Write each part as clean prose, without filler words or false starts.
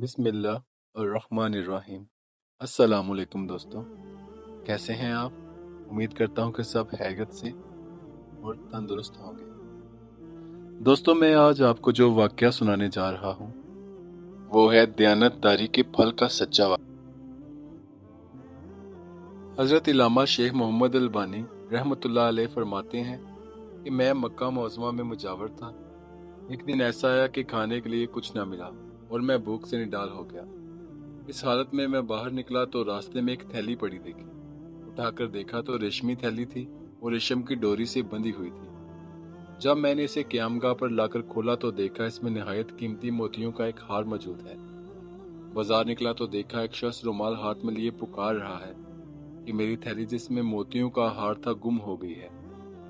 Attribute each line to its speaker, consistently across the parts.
Speaker 1: बिस्मिल्लाहिर्रहमानिर्रहीम। अस्सलामुअलैकुम दोस्तों, कैसे हैं आप? उम्मीद करता हूं कि सब खैरियत से और तंदुरुस्त होंगे। दोस्तों, मैं आज आपको जो वाकया सुनाने जा रहा हूं वो है दयानतदारी के फल का सच्चा वाकया। हजरत इल्लामा शेख मोहम्मद अलबानी रहमतुल्लाह अलैह फरमाते हैं कि मैं मक्का मुअज़्ज़मा में मुजावर था। एक दिन ऐसा आया कि खाने के लिए कुछ न मिला और मैं भूख से निडाल हो गया। इस हालत में मैं बाहर निकला तो रास्ते में एक थैली पड़ी देखी। उठाकर देखा तो रेशमी थैली थी और रेशम की डोरी से बंधी हुई थी। जब मैंने इसे क़यामगाह पर लाकर खोला तो देखा इसमें निहायत कीमती मोतियों का एक हार मौजूद है। बाजार निकला तो देखा एक शख्स रुमाल हाथ में लिए पुकार रहा है कि मेरी थैली जिसमें मोतियों का हार था गुम हो गई है।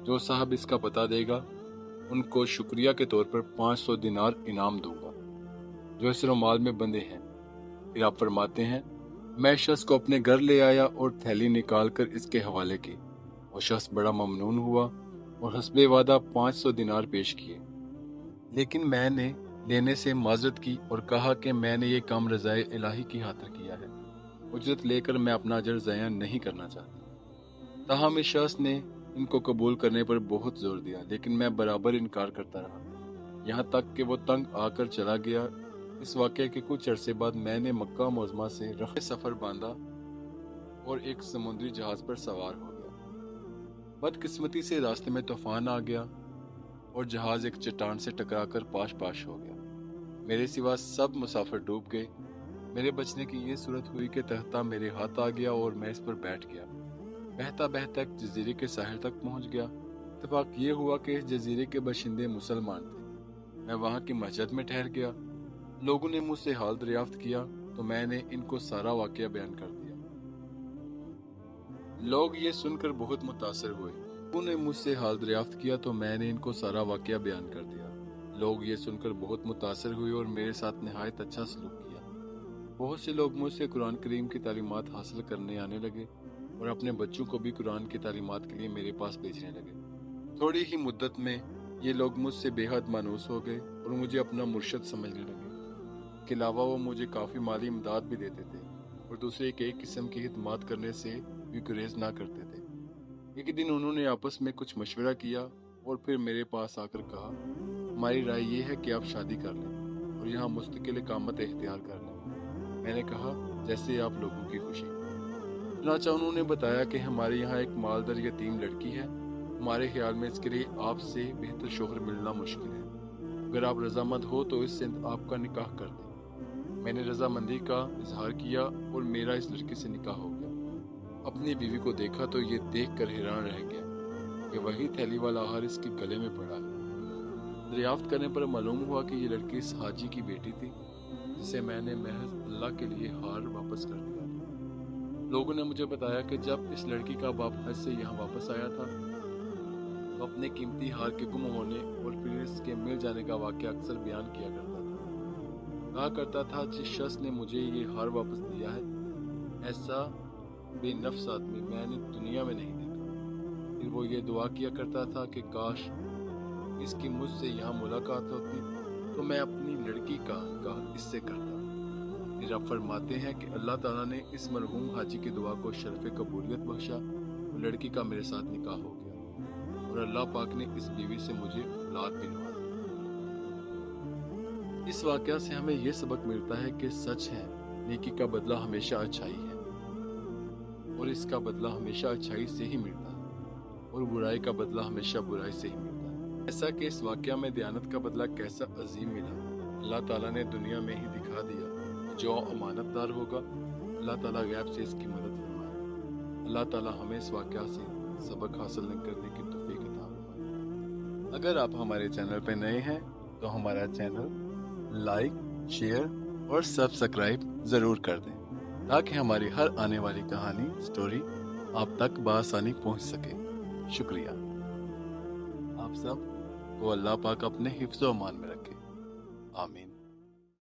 Speaker 1: जो साहब इसका पता देगा उनको शुक्रिया के तौर पर 500 दिनार इनाम दूंगा जो इस रुमाल में बंधे हैं। फिर आप फरमाते हैं, मैं शख्स को अपने घर ले आया और थैली निकाल कर इसके हवाले की। वो शख्स बड़ा ममनून हुआ और हस्बे वादा 500 दिनार पेश किए, लेकिन मैंने लेने से माजरत की और कहा कि मैंने ये काम रज़ाए इलाही की खातिर किया है। उजरत लेकर मैं अपना अजर ज़ाया नहीं करना चाहता। ताहम इस शख्स ने इनको कबूल करने पर बहुत जोर दिया, लेकिन मैं बराबर इनकार करता रहा, यहाँ तक कि वो तंग आकर चला गया। इस वाक़े के कुछ अरसे बाद मैंने मक्का मुअज़्ज़मा से रफ़ सफ़र बांधा और एक समुद्री जहाज़ पर सवार हो गया। बदकिस्मती से रास्ते में तूफान आ गया और जहाज़ एक चट्टान से टकराकर पाश पाश हो गया। मेरे सिवा सब मुसाफिर डूब गए। मेरे बचने की ये सूरत हुई कि तख्ता मेरे हाथ आ गया और मैं इस पर बैठ गया। बहता बहता एक जजीरे के साहिल तक पहुंच गया। इत्तेफाक ये हुआ कि इस जजीरे के बाशिंदे मुसलमान थे। मैं वहां की मस्जिद में ठहर गया। लोगों ने मुझसे हाल दरियाफ्त किया तो मैंने इनको सारा वाकया बयान कर दिया। लोग ये सुनकर बहुत मुतासिर हुए। लोगों ने मुझसे हाल दरियाफ्त किया तो मैंने इनको सारा वाकया बयान कर दिया। लोग ये सुनकर बहुत मुतासिर हुए और मेरे साथ निहायत अच्छा सलूक किया। बहुत से लोग मुझसे कुरान करीम की तालीमात हासिल करने आने लगे और अपने बच्चों को भी कुरान की तालीमात के लिए मेरे पास भेजने लगे। थोड़ी ही मुद्दत में ये लोग मुझसे बेहद मानूस हो गए और मुझे अपना मुर्शद समझने लगे। के अलावा वो मुझे काफ़ी माली इमदाद भी देते थे और दूसरे एक किस्म की खिदमत करने से भी गुरेज ना करते थे। एक दिन उन्होंने आपस में कुछ मशवरा किया और फिर मेरे पास आकर कहा, हमारी राय ये है कि आप शादी कर लें और यहाँ मुस्तकिल इकामत इख्तियार कर लें। मैंने कहा, जैसे आप लोगों की खुशी। चुनांचे उन्होंने बताया कि हमारे यहाँ एक मालदार यतीम लड़की है। हमारे ख्याल में इसके लिए आपसे बेहतर शोहर मिलना मुश्किल है। अगर आप रजामंद हो तो इससे आपका निकाह कर दें। मैंने रजामंदी का इजहार किया और मेरा इस लड़की से निकाह हो गया। अपनी बीवी को देखा तो ये देखकर हैरान रह गया कि वही थैली वाला हार इसके गले में पड़ा है। दरियाफ्त करने पर मालूम हुआ कि ये लड़की इस हाजी की बेटी थी जिसे मैंने महज अल्लाह के लिए हार वापस कर दिया। लोगों ने मुझे बताया कि जब इस लड़की का बाप हज से यहाँ वापस आया था तो अपने कीमती हार के गुम होने और फिर इसके मिल जाने का वाकया अक्सर बयान किया करता था। कहा करता था, जिस शख्स ने मुझे ये हार वापस दिया है ऐसा बेनफ्स आदमी मैंने दुनिया में नहीं देखा। फिर वो ये दुआ किया करता था कि काश इसकी मुझसे यहाँ मुलाकात होती तो मैं अपनी लड़की का निकाह इससे करता। फिर आप फरमाते हैं कि अल्लाह ताला ने इस मरहूम हाजी की दुआ को शर्फ कबूलियत बख्शा और लड़की का मेरे साथ निकाह हो गया और अल्लाह पाक ने इस बीवी से मुझे औलाद भी नवाजी। इस वाकया से हमें यह सबक मिलता है कि सच है, नेकी का बदला हमेशा अच्छाई है और इसका बदला हमेशा अच्छाई से ही मिलता है और बुराई का बदला हमेशा बुराई से ही मिलता है। ऐसा कि इस वाकया में दयानत का बदला कैसा अजीम मिला, अल्लाह ताला ने दुनिया में ही दिखा दिया। जो अमानतदार होगा अल्लाह ताला गैब से इसकी मदद फरमाए। अल्लाह ताला हमें इस वाकया से सबक हासिल करने की तौफीक अता फरमाए। अगर आप हमारे चैनल पर नए हैं तो हमारा चैनल लाइक, शेयर और सब्सक्राइब ज़रूर कर दें ताकि हमारी हर आने वाली कहानी, स्टोरी आप तक बआसानी पहुंच सके। शुक्रिया। आप सब को अल्लाह पाक अपने हिफ्ज़-ओ-अमान में रखे। आमीन।